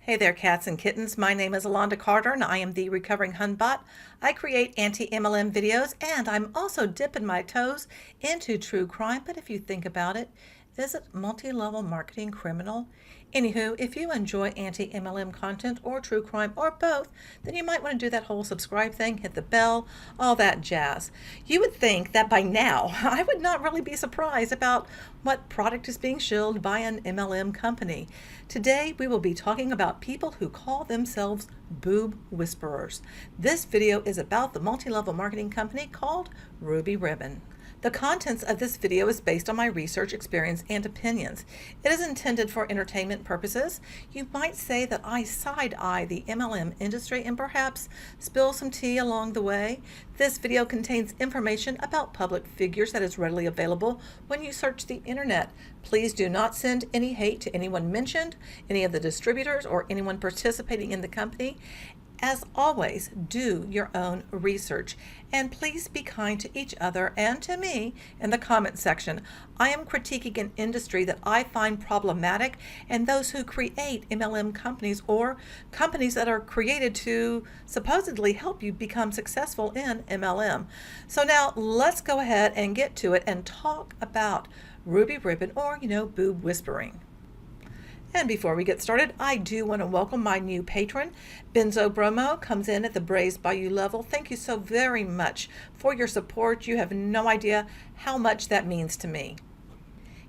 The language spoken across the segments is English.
Hey there, cats and kittens. My name is Alonda Carter, and I am the Recovering Hunbot. I create anti-MLM videos, and I'm also dipping my toes into true crime. But if you think about it, is it multi-level marketing criminal? Anywho, if you enjoy anti-MLM content or true crime or both, then you might want to do that whole subscribe thing, hit the bell, all that jazz. You would think that by now I would not really be surprised about what product is being shilled by an MLM company. Today we will be talking about people who call themselves boob whisperers. This video is about the multi-level marketing company called Ruby Ribbon. The contents of this video is based on my research, experience, and opinions. It is intended for entertainment purposes. You might say that I side-eye the MLM industry and perhaps spill some tea along the way. This video contains information about public figures that is readily available when you search the internet. Please do not send any hate to anyone mentioned, any of the distributors, or anyone participating in the company. As always, do your own research, and please be kind to each other and to me in the comment section. I am critiquing an industry that I find problematic, and those who create MLM companies or companies that are created to supposedly help you become successful in MLM. So now let's go ahead and get to it and talk about Ruby Ribbon, or boob whispering. And before we get started, I do want to welcome my new patron. Benzo Bromo comes in at the Braised Bayou level. Thank you so very much for your support. You have no idea how much that means to me.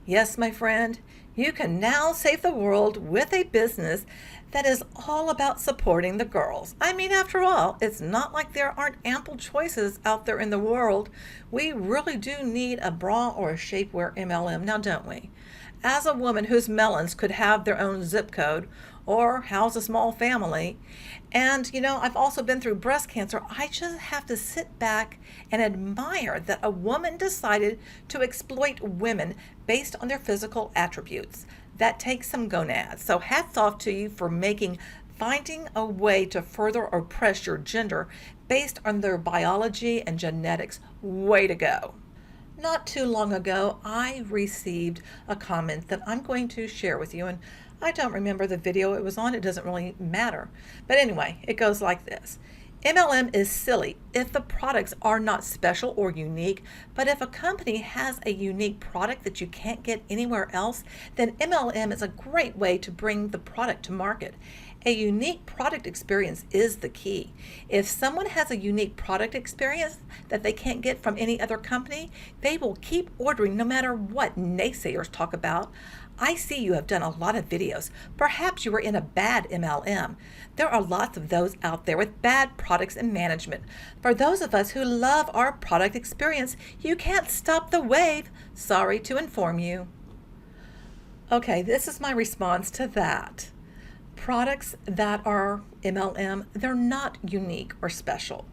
Yes, my friend, you can now save the world with a business that is all about supporting the girls. I mean, after all, it's not like there aren't ample choices out there in the world. We really do need a bra or a shapewear MLM, now don't we? As a woman whose melons could have their own zip code or house a small family, and I've also been through breast cancer, I just have to sit back and admire that a woman decided to exploit women based on their physical attributes. That takes some gonads. So hats off to you for finding a way to further oppress your gender based on their biology and genetics. Way to go. Not too long ago, I received a comment that I'm going to share with you, and I don't remember the video it was on. It doesn't really matter. But anyway, it goes like this. MLM is silly if the products are not special or unique, but if a company has a unique product that you can't get anywhere else, then MLM is a great way to bring the product to market. A unique product experience is the key. If someone has a unique product experience that they can't get from any other company, they will keep ordering no matter what naysayers talk about. I see you have done a lot of videos. Perhaps you were in a bad MLM. There are lots of those out there with bad products and management. For those of us who love our product experience, you can't stop the wave. Sorry to inform you. Okay, this is my response to that. Products that are MLM, they're not unique or special.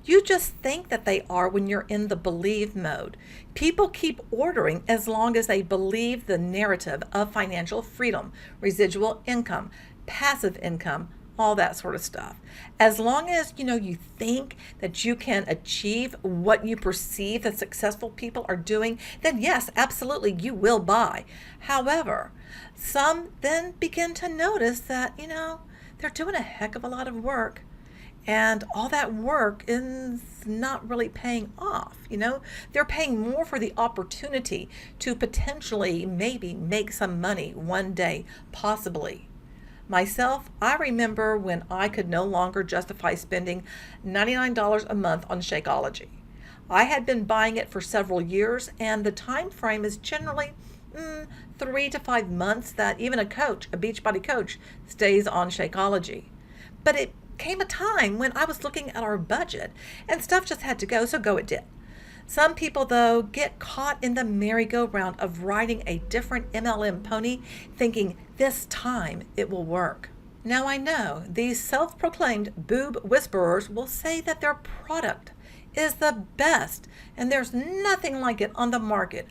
You just think that they are when you're in the believe mode. People keep ordering as long as they believe the narrative of financial freedom, residual income, passive income, all that sort of stuff. As long as you think that you can achieve what you perceive that successful people are doing, then yes, absolutely, you will buy. However, some then begin to notice that they're doing a heck of a lot of work, and all that work is not really paying off. They're paying more for the opportunity to potentially maybe make some money one day, possibly. Myself, I remember when I could no longer justify spending $99 a month on Shakeology. I had been buying it for several years, and the time frame is generally 3 to 5 months that even a coach, a Beachbody coach, stays on Shakeology. But it came a time when I was looking at our budget and stuff just had to go, so go it did. Some people, though, get caught in the merry-go-round of riding a different MLM pony, thinking this time it will work. Now I know these self-proclaimed boob whisperers will say that their product is the best and there's nothing like it on the market.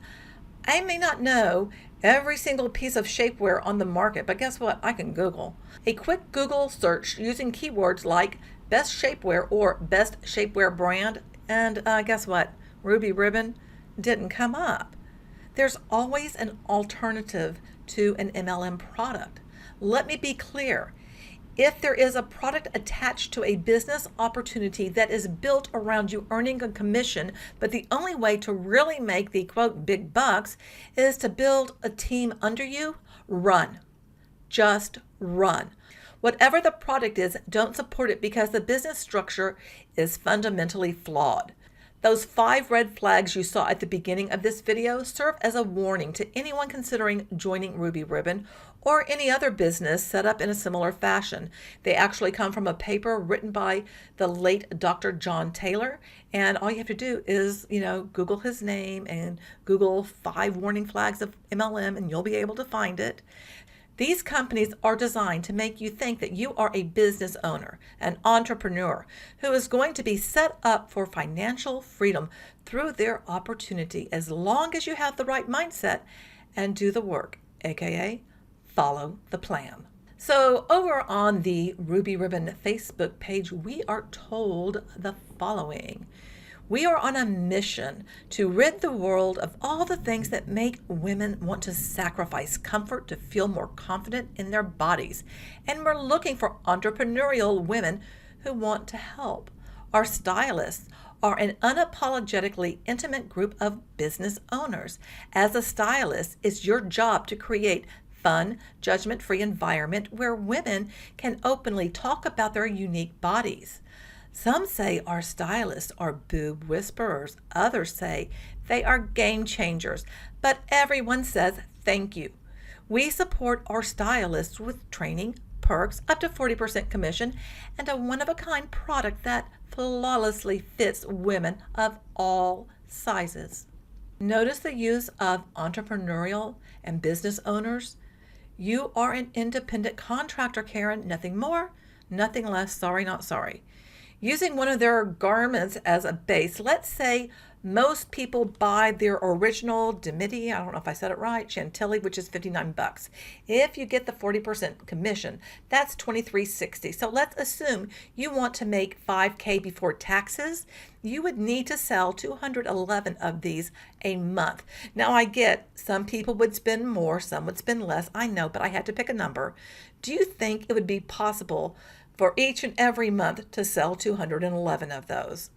I may not know every single piece of shapewear on the market, but guess what? I can Google. A quick Google search using keywords like best shapewear or best shapewear brand, and guess what? Ruby Ribbon didn't come up. There's always an alternative to an MLM product. Let me be clear. If there is a product attached to a business opportunity that is built around you earning a commission, but the only way to really make the quote big bucks is to build a team under you, run. Just run. Whatever the product is, don't support it because the business structure is fundamentally flawed. Those 5 red flags you saw at the beginning of this video serve as a warning to anyone considering joining Ruby Ribbon or any other business set up in a similar fashion. They actually come from a paper written by the late Dr. John Taylor, and all you have to do is, Google his name and Google 5 warning flags of MLM and you'll be able to find it. These companies are designed to make you think that you are a business owner, an entrepreneur, who is going to be set up for financial freedom through their opportunity as long as you have the right mindset and do the work, aka follow the plan. So over on the Ruby Ribbon Facebook page, we are told the following. We are on a mission to rid the world of all the things that make women want to sacrifice comfort to feel more confident in their bodies. And we're looking for entrepreneurial women who want to help. Our stylists are an unapologetically intimate group of business owners. As a stylist, it's your job to create fun, judgment-free environment where women can openly talk about their unique bodies. Some say our stylists are boob whisperers. Others say they are game changers. But everyone says thank you. We support our stylists with training, perks, up to 40% commission, and a one-of-a-kind product that flawlessly fits women of all sizes. Notice the use of entrepreneurial and business owners. You are an independent contractor, Karen. Nothing more, nothing less. Sorry, not sorry. Using one of their garments as a base, let's say most people buy their original Dimity, I don't know if I said it right, Chantilly, which is $59. If you get the 40% commission, that's $23.60. So let's assume you want to make $5,000 before taxes. You would need to sell 211 of these a month. Now I get some people would spend more, some would spend less. I know, but I had to pick a number. Do you think it would be possible for each and every month to sell 211 of those?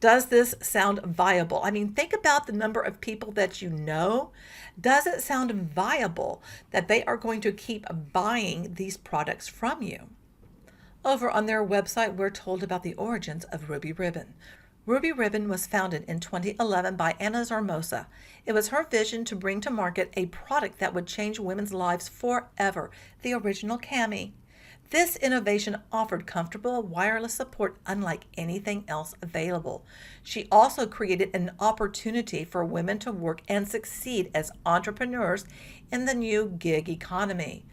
Does this sound viable? I mean, think about the number of people that you know. Does it sound viable that they are going to keep buying these products from you? Over on their website, we're told about the origins of Ruby Ribbon. Ruby Ribbon was founded in 2011 by Anna Zarmosa. It was her vision to bring to market a product that would change women's lives forever, the original cami. This innovation offered comfortable wireless support unlike anything else available. She also created an opportunity for women to work and succeed as entrepreneurs in the new gig economy.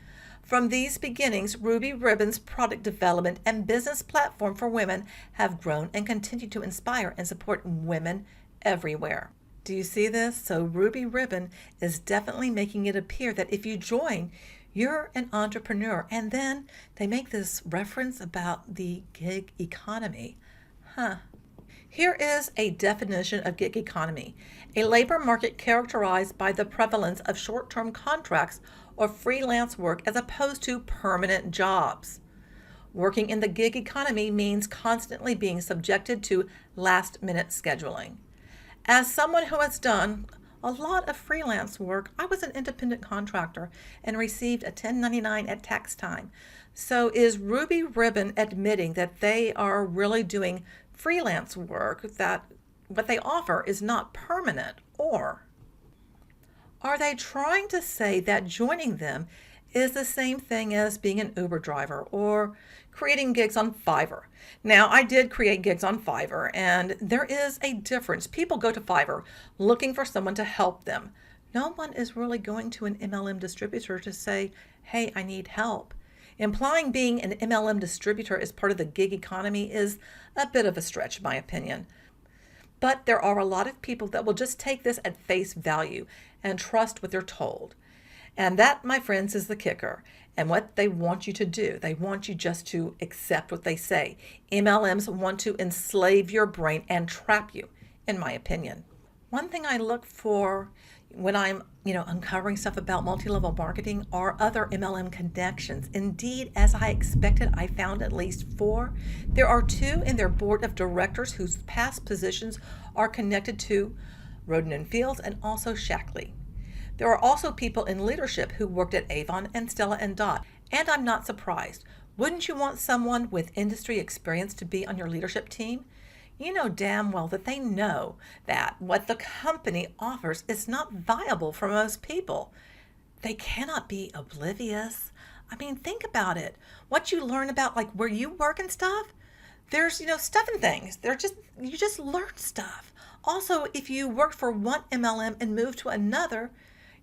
From these beginnings, Ruby Ribbon's product development and business platform for women have grown and continue to inspire and support women everywhere. Do you see this? So Ruby Ribbon is definitely making it appear that if you join, you're an entrepreneur. And then they make this reference about the gig economy. Here is a definition of gig economy: a labor market characterized by the prevalence of short-term contracts or freelance work as opposed to permanent jobs. Working in the gig economy means constantly being subjected to last-minute scheduling. As someone who has done a lot of freelance work, I was an independent contractor and received a 1099 at tax time. So is Ruby Ribbon admitting that they are really doing freelance work, that what they offer is not permanent? Or Are they trying to say that joining them is the same thing as being an Uber driver or creating gigs on Fiverr? Now, I did create gigs on Fiverr, and there is a difference. People go to Fiverr looking for someone to help them. No one is really going to an MLM distributor to say, hey, I need help. Implying being an MLM distributor is part of the gig economy is a bit of a stretch, in my opinion. But there are a lot of people that will just take this at face value and trust what they're told. And that, my friends, is the kicker. And what they want you to do, they want you just to accept what they say. MLMs want to enslave your brain and trap you, in my opinion. One thing I look for when I'm, uncovering stuff about multi-level marketing are other MLM connections. Indeed, as I expected, I found at least 4. There are 2 in their board of directors whose past positions are connected to Roden and Fields and also Shackley. There are also people in leadership who worked at Avon and Stella and Dot. And I'm not surprised. Wouldn't you want someone with industry experience to be on your leadership team? You know damn well that they know that what the company offers is not viable for most people. They cannot be oblivious. I mean, think about it. What you learn about like where you work and stuff, there's, stuff and things. You just learn stuff. Also, if you work for one MLM and move to another,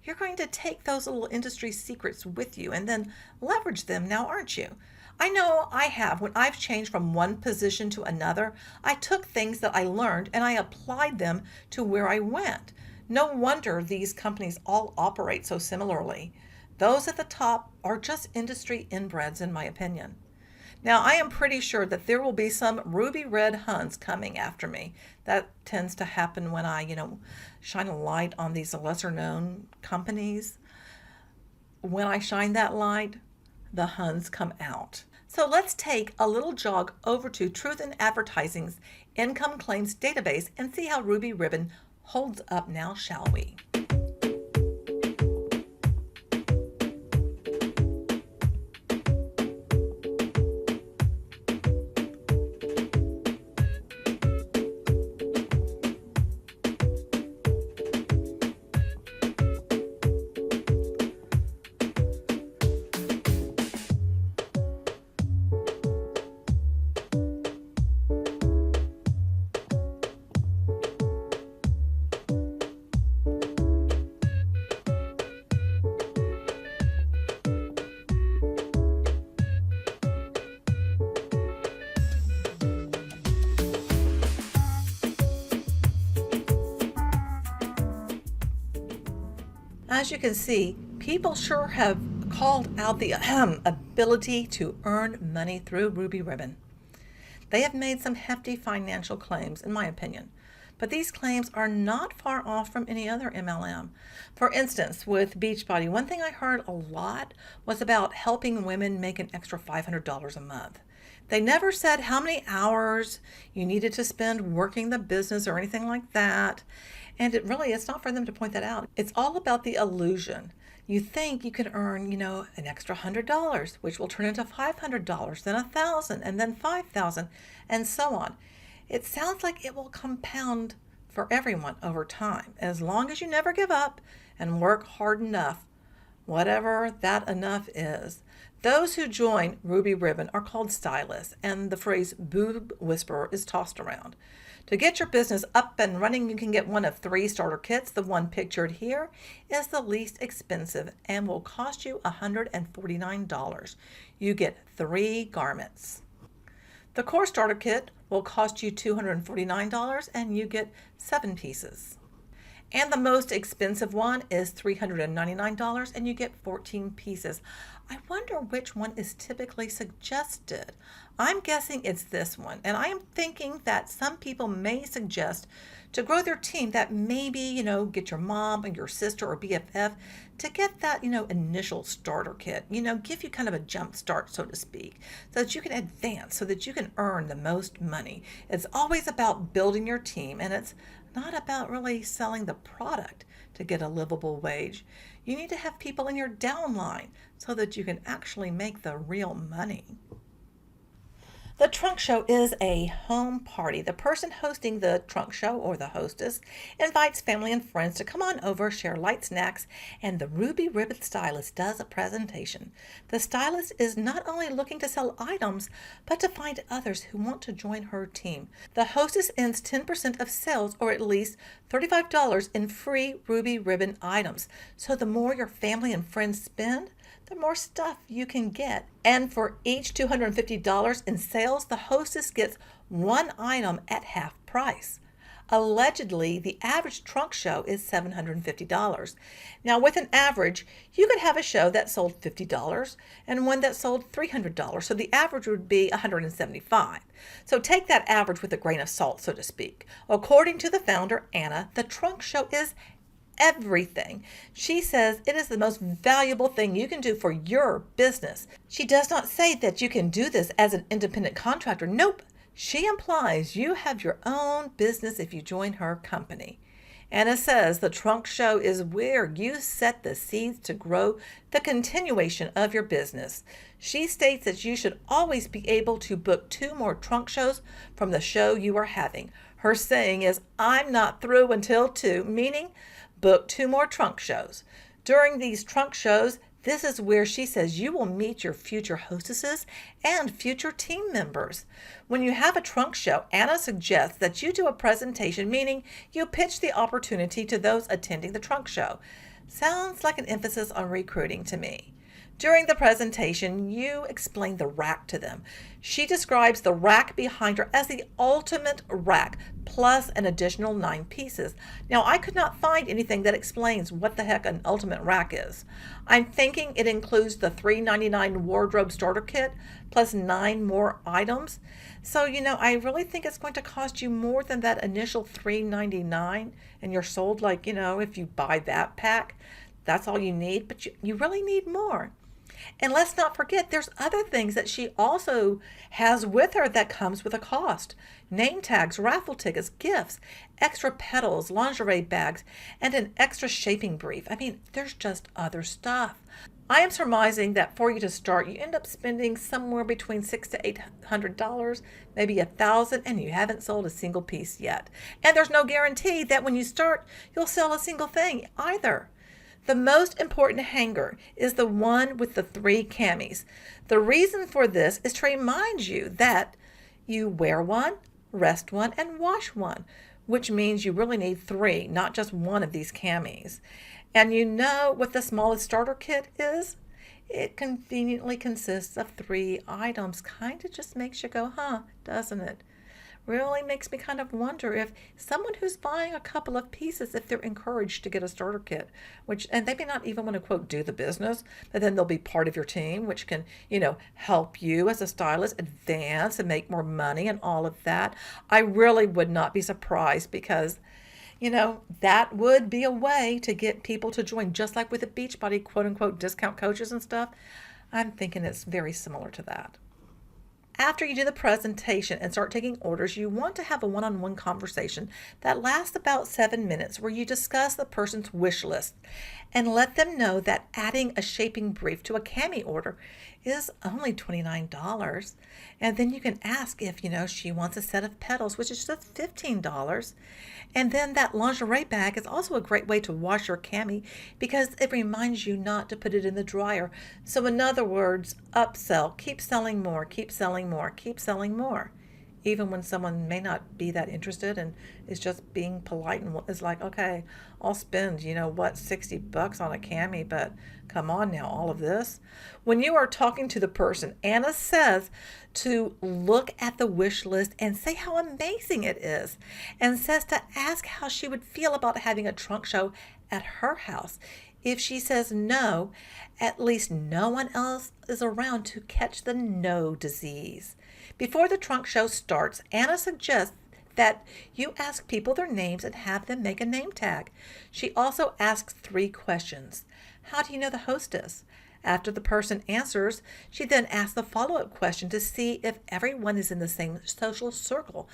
you're going to take those little industry secrets with you and then leverage them now, aren't you? I know I have. When I've changed from one position to another, I took things that I learned and I applied them to where I went. No wonder these companies all operate so similarly. Those at the top are just industry inbreds, in my opinion. Now, I am pretty sure that there will be some ruby red Huns coming after me. That tends to happen when I, shine a light on these lesser known companies. When I shine that light, the Huns come out. So let's take a little jog over to Truth in Advertising's income claims database and see how Ruby Ribbon holds up now, shall we? As you can see, people sure have called out the ability to earn money through Ruby Ribbon. They have made some hefty financial claims, in my opinion, but these claims are not far off from any other MLM. For instance, with Beachbody, one thing I heard a lot was about helping women make an extra $500 a month. They never said how many hours you needed to spend working the business or anything like that. And it's not for them to point that out. It's all about the illusion. You think you can earn, an extra $100, which will turn into $500, then $1,000, and then $5,000, and so on. It sounds like it will compound for everyone over time, as long as you never give up and work hard enough, whatever that enough is. Those who join Ruby Ribbon are called stylists, and the phrase boob whisperer is tossed around. To get your business up and running, you can get one of 3 starter kits. The one pictured here is the least expensive and will cost you $149. You get 3 garments. The core starter kit will cost you $249 and you get 7 pieces. And the most expensive one is $399 and you get 14 pieces. I wonder which one is typically suggested. I'm guessing it's this one. And I am thinking that some people may suggest to grow their team that maybe, get your mom and your sister or BFF to get that, initial starter kit, give you kind of a jump start, so to speak, so that you can advance, so that you can earn the most money. It's always about building your team, and it's not about really selling the product to get a livable wage. You need to have people in your downline so that you can actually make the real money. The trunk show is a home party. The person hosting the trunk show, or the hostess, invites family and friends to come on over, share light snacks, and the ruby ribbon stylist does a presentation. The stylist is not only looking to sell items, but to find others who want to join her team. The hostess ends 10% of sales, or at least $35 in free ruby ribbon items. So the more your family and friends spend, the more stuff you can get. And for each $250 in sales, the hostess gets one item at half price. Allegedly, the average trunk show is $750. Now, with an average, you could have a show that sold $50 and one that sold $300. So the average would be $175. So take that average with a grain of salt, so to speak. According to the founder, Anna, the trunk show is everything. She says it is the most valuable thing you can do for your business. She does not say that you can do this as an independent contractor. Nope. She implies you have your own business if you join her company. Anna says the trunk show is where you set the seeds to grow the continuation of your business. She states that you should always be able to book 2 more trunk shows from the show you are having. Her saying is, I'm not through until 2, meaning book 2 more trunk shows. During these trunk shows, this is where she says you will meet your future hostesses and future team members. When you have a trunk show, Anna suggests that you do a presentation, meaning you pitch the opportunity to those attending the trunk show. Sounds like an emphasis on recruiting to me. During the presentation, you explain the rack to them. She describes the rack behind her as the ultimate rack, plus an additional 9 pieces. Now, I could not find anything that explains what the heck an ultimate rack is. I'm thinking it includes the $3.99 wardrobe starter kit, plus 9 more items. So, I really think it's going to cost you more than that initial $3.99, and you're sold if you buy that pack, that's all you need, but you really need more. And let's not forget, there's other things that she also has with her that comes with a cost. Name tags, raffle tickets, gifts, extra petals, lingerie bags, and an extra shaping brief. I mean, there's just other stuff. I am surmising that for you to start, you end up spending somewhere between $600 to $800, maybe $1,000, and you haven't sold a single piece yet. And there's no guarantee that when you start, you'll sell a single thing either. The most important hanger is the one with the 3 camis. The reason for this is to remind you that you wear one, rest one, and wash one, which means you really need 3, not just one of these camis. And you know what the smallest starter kit is? It conveniently consists of 3 items. Kind of just makes you go, huh, doesn't it? Really makes me kind of wonder if someone who's buying a couple of pieces, if they're encouraged to get a starter kit, and they may not even want to, quote, do the business, but then they'll be part of your team, which can, help you as a stylist advance and make more money and all of that. I really would not be surprised because, that would be a way to get people to join, just like with the Beachbody, quote unquote, discount coaches and stuff. I'm thinking it's very similar to that. After you do the presentation and start taking orders, you want to have a one-on-one conversation that lasts about 7 minutes where you discuss the person's wish list and let them know that adding a shaping brief to a cami order is only $29. And then you can ask if, she wants a set of petals, which is just $15. And then that lingerie bag is also a great way to wash your cami because it reminds you not to put it in the dryer. So in other words, upsell, keep selling more, keep selling more, keep selling more. Even when someone may not be that interested and is just being polite and is like, okay, I'll spend, $60 on a cami, but come on now, all of this. When you are talking to the person, Anna says to look at the wish list and say how amazing it is, and says to ask how she would feel about having a trunk show at her house. If she says no, at least no one else is around to catch the no disease. Before the trunk show starts, Anna suggests that you ask people their names and have them make a name tag. She also asks 3 questions. How do you know the hostess? After the person answers, she then asks the follow-up question to see if everyone is in the same social circle,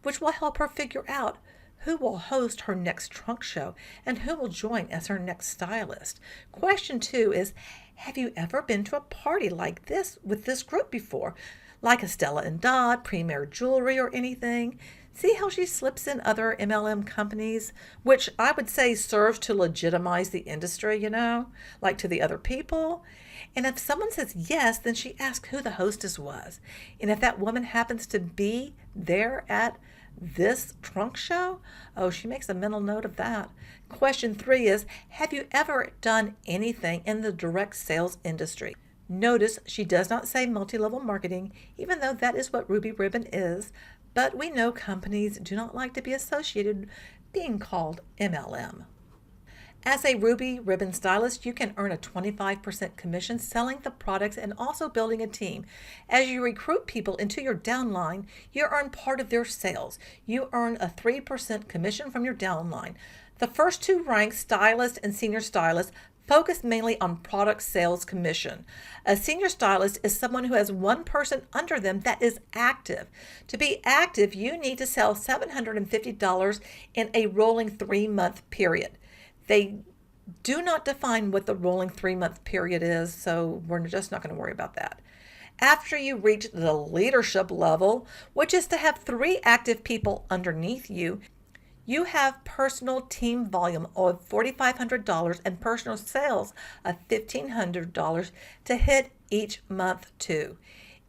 which will help her figure out who will host her next trunk show and who will join as her next stylist. Question 2 is, have you ever been to a party like this with this group before? like a Stella and Dot, Premier Jewelry, or anything. See how she slips in other MLM companies, which I would say serves to legitimize the industry, like to the other people. And if someone says yes, then she asks who the hostess was. And if that woman happens to be there at this trunk show, oh, she makes a mental note of that. Question 3 is, have you ever done anything in the direct sales industry? Notice she does not say multi-level marketing, even though that is what Ruby Ribbon is, but we know companies do not like to be associated being called MLM. As a Ruby Ribbon stylist, you can earn a 25% commission selling the products and also building a team. As you recruit people into your downline, you earn part of their sales. You earn a 3% commission from your downline. The first 2 ranks, stylist and senior stylist, focus mainly on product sales commission. A senior stylist is someone who has one person under them that is active. To be active, you need to sell $750 in a rolling 3-month period. They do not define what the rolling 3-month period is, so we're just not going to worry about that. After you reach the leadership level, which is to have 3 active people underneath you, you have personal team volume of $4,500 and personal sales of $1,500 to hit each month too.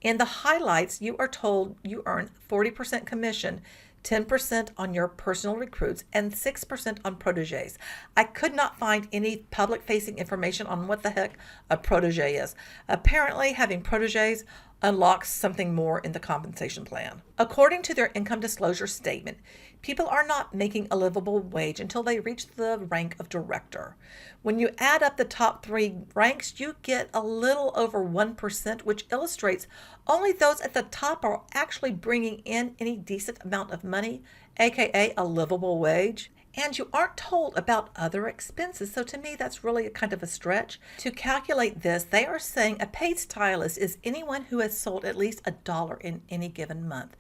In the highlights, you are told you earn 40% commission, 10% on your personal recruits, and 6% on proteges. I could not find any public-facing information on what the heck a protege is. Apparently, having proteges unlocks something more in the compensation plan. According to their income disclosure statement, people are not making a livable wage until they reach the rank of director. When you add up the top 3 ranks, you get a little over 1%, which illustrates only those at the top are actually bringing in any decent amount of money, aka a livable wage. And you aren't told about other expenses, so to me that's really a kind of a stretch. To calculate this, they are saying a paid stylist is anyone who has sold at least $1 in any given month.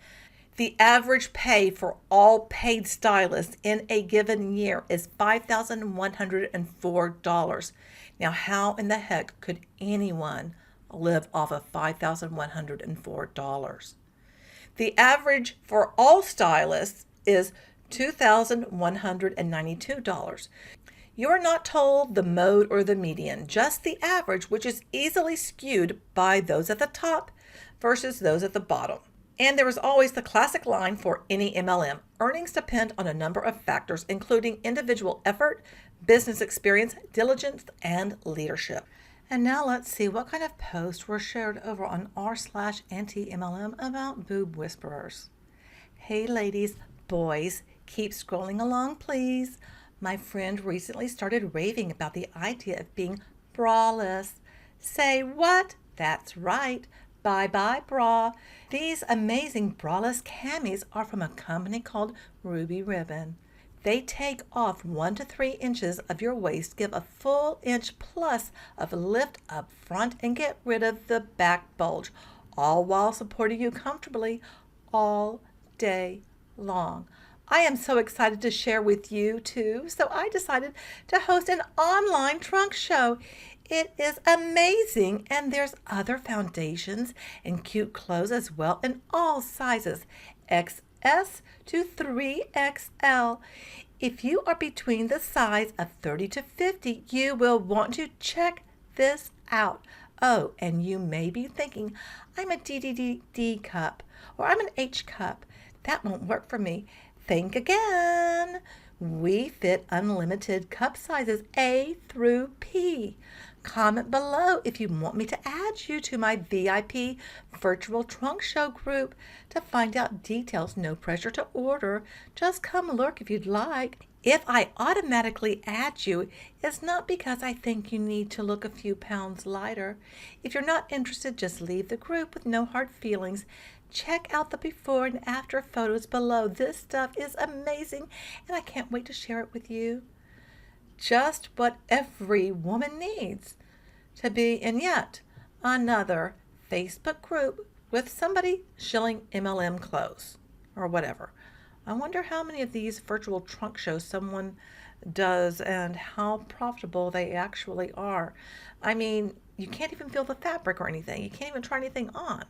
The average pay for all paid stylists in a given year is $5,104. Now, how in the heck could anyone live off of $5,104? The average for all stylists is $2,192. You are not told the mode or the median, just the average, which is easily skewed by those at the top versus those at the bottom. And there is always the classic line for any MLM. Earnings depend on a number of factors, including individual effort, business experience, diligence, and leadership. And now let's see what kind of posts were shared over on r/anti-mlm about boob whisperers. Hey ladies, boys, keep scrolling along, please. My friend recently started raving about the idea of being braless. Say what? That's right. Bye-bye, bra. These amazing braless camis are from a company called Ruby Ribbon. They take off 1 to 3 inches of your waist, give a full inch plus of lift up front, and get rid of the back bulge, all while supporting you comfortably all day long. I am so excited to share with you too, so I decided to host an online trunk show. It is amazing, and there's other foundations and cute clothes as well in all sizes, XS to 3XL. If you are between the size of 30 to 50, you will want to check this out. Oh, and you may be thinking, I'm a DDD cup or I'm an H cup. That won't work for me. Think again. We fit unlimited cup sizes A through P. Comment below if you want me to add you to my VIP virtual trunk show group to find out details. No pressure to order. Just come lurk if you'd like. If I automatically add you, it's not because I think you need to look a few pounds lighter. If you're not interested, just leave the group with no hard feelings. Check out the before and after photos below. This stuff is amazing, and I can't wait to share it with you. Just what every woman needs to be in yet another Facebook group with somebody shilling MLM clothes or whatever. I wonder how many of these virtual trunk shows someone does and how profitable they actually are. I mean, you can't even feel the fabric or anything. You can't even try anything on.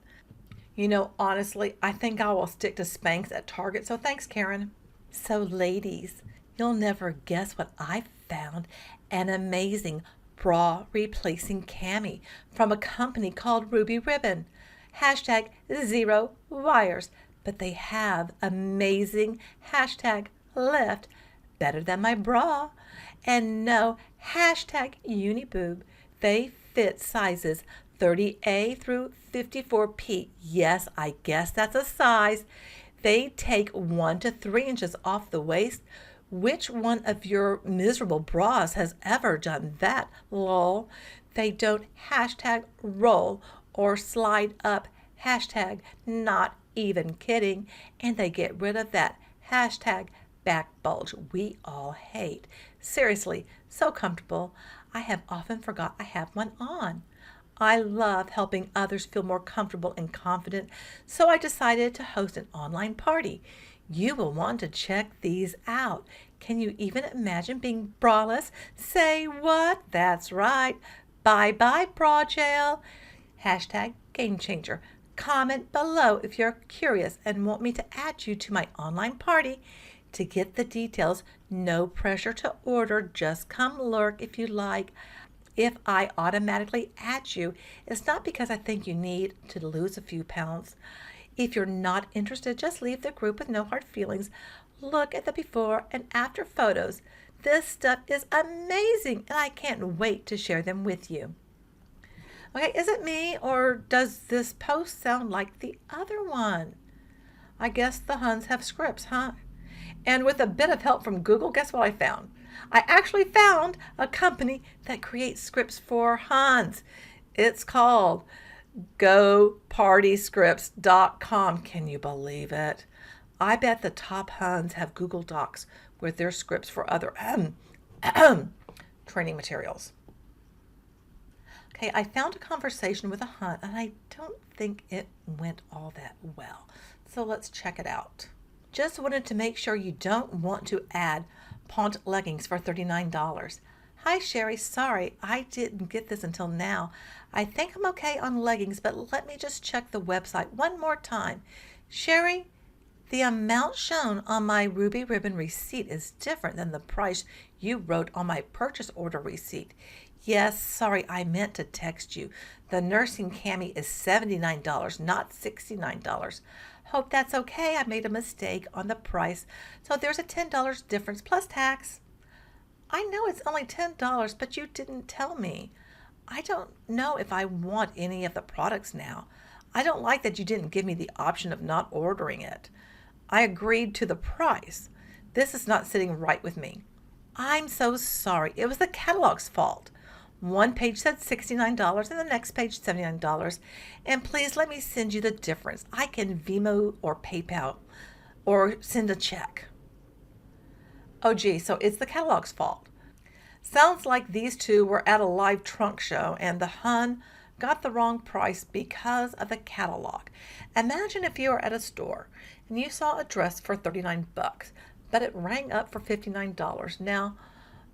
Honestly, I think I will stick to Spanx at Target, so thanks, Karen. So, ladies, you'll never guess what I found: an amazing bra replacing cami from a company called Ruby Ribbon. Hashtag zero wires. But they have amazing hashtag lift, better than my bra. And no hashtag uniboob. They fit sizes 30A through 54P. Yes, I guess that's a size. They take 1 to 3 inches off the waist. Which one of your miserable bras has ever done that? Lol. They don't hashtag roll or slide up. Hashtag not even kidding. And they get rid of that hashtag back bulge we all hate. Seriously, so comfortable. I have often forgot I have one on. I love helping others feel more comfortable and confident, so I decided to host an online party. You will want to check these out. Can you even imagine being braless? Say what? That's right. Bye bye, bra jail. Hashtag game changer. Comment below if you're curious and want me to add you to my online party. To get the details, no pressure to order, just come lurk if you like. If I automatically add you, it's not because I think you need to lose a few pounds. If you're not interested, just leave the group with no hard feelings. Look at the before and after photos. This stuff is amazing, and I can't wait to share them with you. Okay, is it me, or does this post sound like the other one? I guess the Huns have scripts, huh? And with a bit of help from Google, guess what I found? I actually found a company that creates scripts for Huns. It's called GoPartyScripts.com. Can you believe it? I bet the top Huns have Google Docs with their scripts for other training materials. Okay, I found a conversation with a Hun, and I don't think it went all that well. So let's check it out. Just wanted to make sure you don't want to add pont leggings for $39. Hi, Sherry. Sorry, I didn't get this until now. I think I'm okay on leggings, but let me just check the website one more time. Sherry, the amount shown on my Ruby Ribbon receipt is different than the price you wrote on my purchase order receipt. Yes, sorry, I meant to text you. The nursing cami is $79, not $69. Hope that's okay. I made a mistake on the price, so there's a $10 difference plus tax. I know it's only $10, but you didn't tell me. I don't know if I want any of the products now. I don't like that you didn't give me the option of not ordering it. I agreed to the price. This is not sitting right with me. I'm so sorry. It was the catalog's fault. One page said $69 and the next page $79. And please let me send you the difference. I can Venmo or PayPal or send a check. Oh gee, so it's the catalog's fault. Sounds like these two were at a live trunk show and the Hun got the wrong price because of the catalog. Imagine if you were at a store and you saw a dress for $39, but it rang up for $59. Now,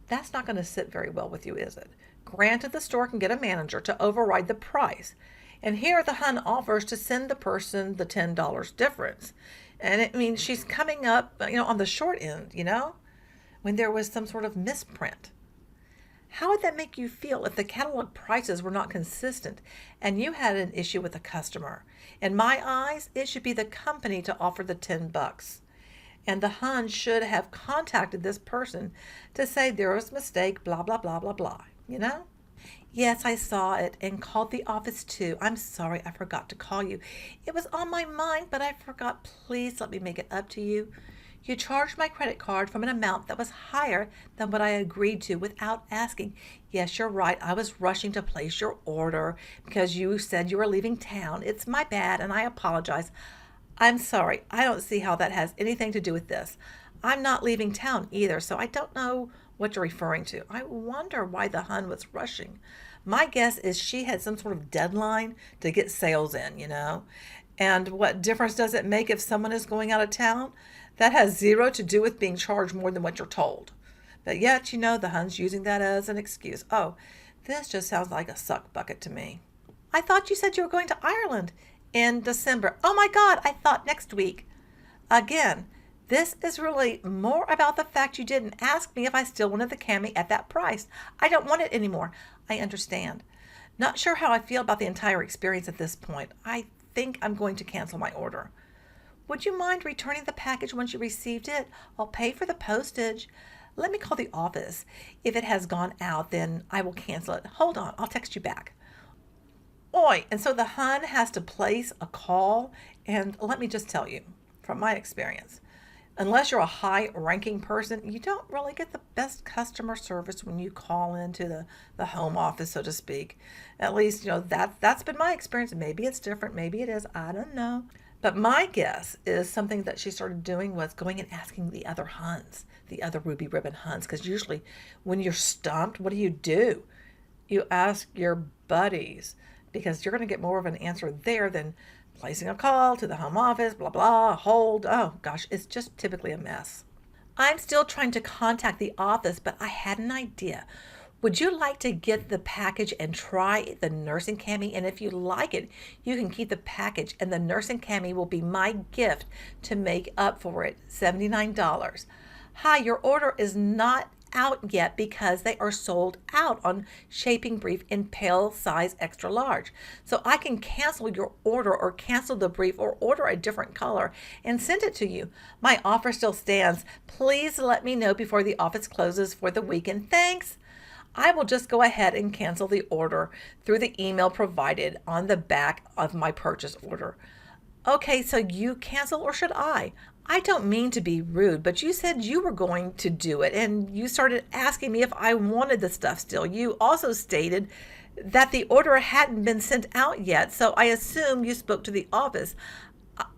that's not going to sit very well with you, is it? Granted, the store can get a manager to override the price. And here the Hun offers to send the person the $10 difference. And it means she's coming up, on the short end, when there was some sort of misprint. How would that make you feel if the catalog prices were not consistent and you had an issue with a customer? In my eyes, it should be the company to offer the $10. And the Hun should have contacted this person to say there was a mistake, blah, blah, blah, blah, blah, Yes, I saw it and called the office too. I'm sorry I forgot to call you. It was on my mind, but I forgot. Please let me make it up to you. You charged my credit card from an amount that was higher than what I agreed to without asking. Yes, you're right. I was rushing to place your order because you said you were leaving town. It's my bad, and I apologize. I'm sorry. I don't see how that has anything to do with this. I'm not leaving town either, so I don't know what you're referring to. I wonder why the Hun was rushing. My guess is she had some sort of deadline to get sales in, And what difference does it make if someone is going out of town? That has zero to do with being charged more than what you're told. But yet, the Hun's using that as an excuse. Oh, this just sounds like a suck bucket to me. I thought you said you were going to Ireland. in December. Oh my God, I thought next week. Again, this is really more about the fact you didn't ask me if I still wanted the cami at that price. I don't want it anymore. I understand. Not sure how I feel about the entire experience at this point. I think I'm going to cancel my order. Would you mind returning the package once you received it? I'll pay for the postage. Let me call the office. If it has gone out, then I will cancel it. Hold on, I'll text you back. Oi, and so the Hun has to place a call, and let me just tell you, from my experience, unless you're a high-ranking person, you don't really get the best customer service when you call into the home office, so to speak. At least, that's been my experience. Maybe it's different. Maybe it is. I don't know. But my guess is something that she started doing was going and asking the other Huns, the other Ruby Ribbon Huns, because usually when you're stumped, what do? You ask your buddies, because you're going to get more of an answer there than placing a call to the home office, blah, blah, hold. Oh, gosh, it's just typically a mess. I'm still trying to contact the office, but I had an idea. Would you like to get the package and try the nursing cami? And if you like it, you can keep the package, and the nursing cami will be my gift to make up for it, $79. Hi, your order is not out yet because they are sold out on shaping brief in pale size extra large. So I can cancel your order or cancel the brief or order a different color and send it to you. My offer still stands. Please let me know before the office closes for the weekend. Thanks. I will just go ahead and cancel the order through the email provided on the back of my purchase order. Okay, so you cancel or should I? I don't mean to be rude, but you said you were going to do it and you started asking me if I wanted the stuff still. You also stated that the order hadn't been sent out yet, so I assume you spoke to the office.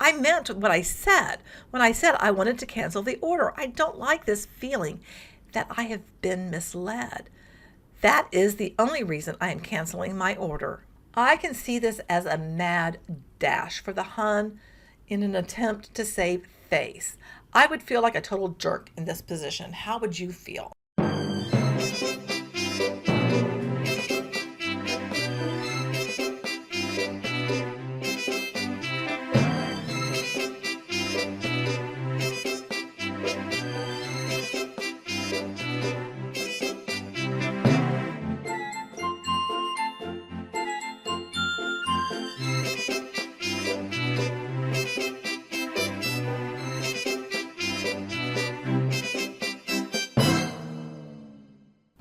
I meant what I said when I said I wanted to cancel the order. I don't like this feeling that I have been misled. That is the only reason I am canceling my order. I can see this as a mad dash for the Hun in an attempt to save face. I would feel like a total jerk in this position. How would you feel?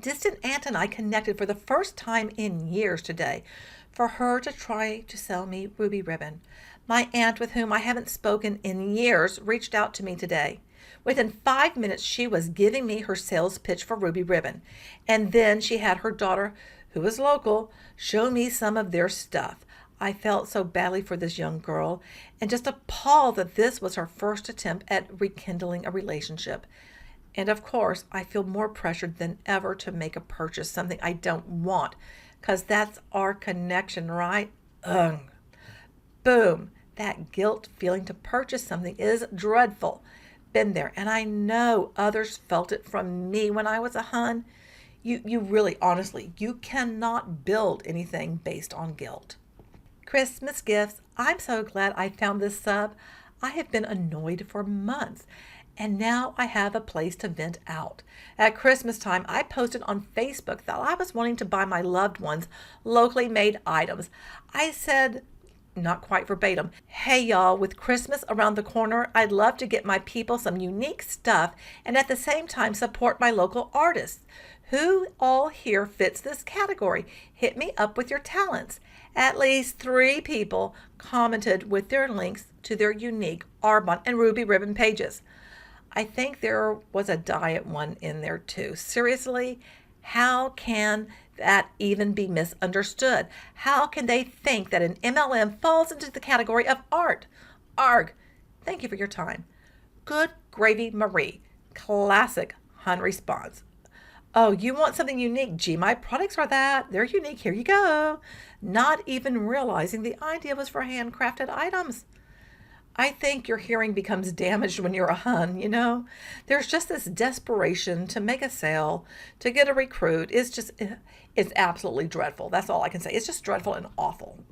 Distant aunt and I connected for the first time in years today for her to try to sell me Ruby Ribbon. My aunt, with whom I haven't spoken in years, reached out to me today. Within 5 minutes, she was giving me her sales pitch for Ruby Ribbon. And then she had her daughter, who is local, show me some of their stuff. I felt so badly for this young girl and just appalled that this was her first attempt at rekindling a relationship. And of course, I feel more pressured than ever to make a purchase, something I don't want, because that's our connection, right? Ugh. Boom. That guilt feeling to purchase something is dreadful. Been there, and I know others felt it from me when I was a Hun. You really, honestly, you cannot build anything based on guilt. Christmas gifts. I'm so glad I found this sub. I have been annoyed for months. And now I have a place to vent out. At Christmas time, I posted on Facebook that I was wanting to buy my loved ones locally made items. I said, not quite verbatim, hey y'all, with Christmas around the corner, I'd love to get my people some unique stuff and at the same time support my local artists. Who all here fits this category? Hit me up with your talents. At least 3 people commented with their links to their unique Arbonne and Ruby Ribbon pages. I think there was a diet one in there too. Seriously, how can that even be misunderstood? How can they think that an MLM falls into the category of art? Arg. Thank you for your time. Good gravy, Marie. Classic Hun response. Oh, you want something unique? Gee, my products are that. They're unique. Here you go. Not even realizing the idea was for handcrafted items. I think your hearing becomes damaged when you're a Hun, There's just this desperation to make a sale, to get a recruit. It's absolutely dreadful. That's all I can say. It's just dreadful and awful.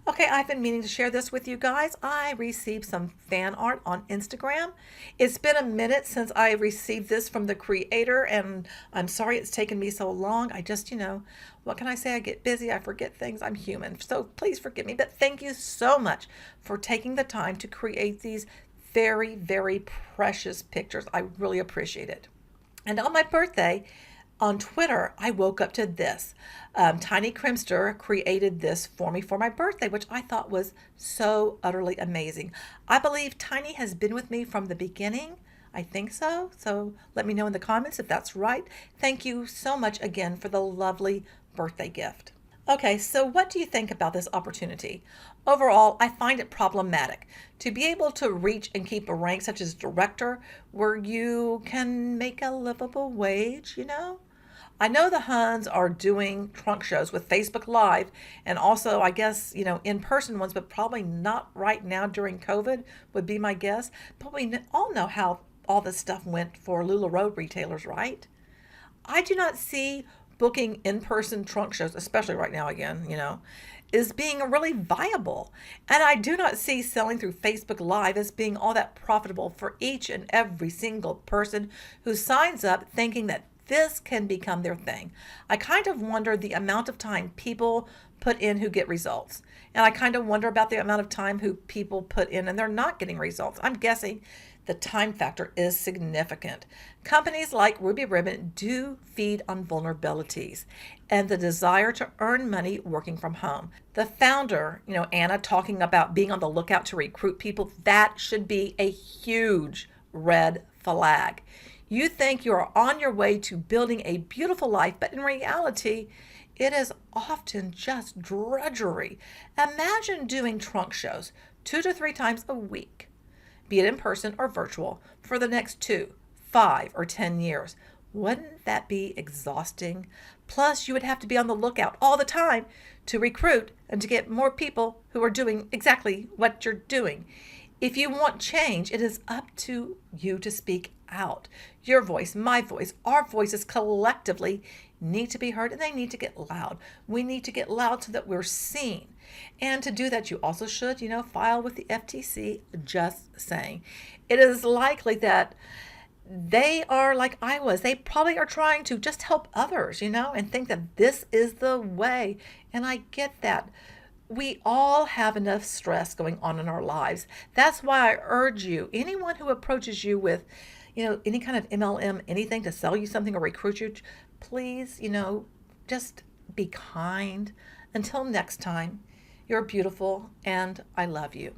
Okay, I've been meaning to share this with you guys. I received some fan art on Instagram. It's been a minute since I received this from the creator, and I'm sorry it's taken me so long. I just, what can I say? I get busy, I forget things. I'm human. So please forgive me. But thank you so much for taking the time to create these very, very precious pictures. I really appreciate it. And on my birthday, on Twitter, I woke up to this. Tiny Crimster created this for me for my birthday, which I thought was so utterly amazing. I believe Tiny has been with me from the beginning. I think so. So let me know in the comments if that's right. Thank you so much again for the lovely birthday gift. Okay, so what do you think about this opportunity? Overall, I find it problematic to be able to reach and keep a rank such as director where you can make a livable wage. I know the Huns are doing trunk shows with Facebook Live and also, I guess, in-person ones, but probably not right now during COVID would be my guess. But we all know how all this stuff went for LuLaRoe retailers, right? I do not see booking in-person trunk shows, especially right now again, is being really viable. And I do not see selling through Facebook Live as being all that profitable for each and every single person who signs up thinking that this can become their thing. I kind of wonder the amount of time people put in who get results. And I kind of wonder about the amount of time who people put in and they're not getting results. I'm guessing the time factor is significant. Companies like Ruby Ribbon do feed on vulnerabilities and the desire to earn money working from home. The founder, Anna, talking about being on the lookout to recruit people, that should be a huge red flag. You think you are on your way to building a beautiful life, but in reality, it is often just drudgery. Imagine doing trunk shows 2 to 3 times a week, be it in person or virtual, for the next 2, 5, or 10 years. Wouldn't that be exhausting? Plus, you would have to be on the lookout all the time to recruit and to get more people who are doing exactly what you're doing. If you want change, it is up to you to speak out. Your voice, my voice, our voices collectively need to be heard and they need to get loud. We need to get loud so that we're seen. And to do that, you also should, file with the FTC, just saying. It is likely that they are like I was. They probably are trying to just help others, and think that this is the way. And I get that. We all have enough stress going on in our lives. That's why I urge you, anyone who approaches you with, any kind of MLM, anything to sell you something or recruit you, please, just be kind. Until next time, you're beautiful and I love you.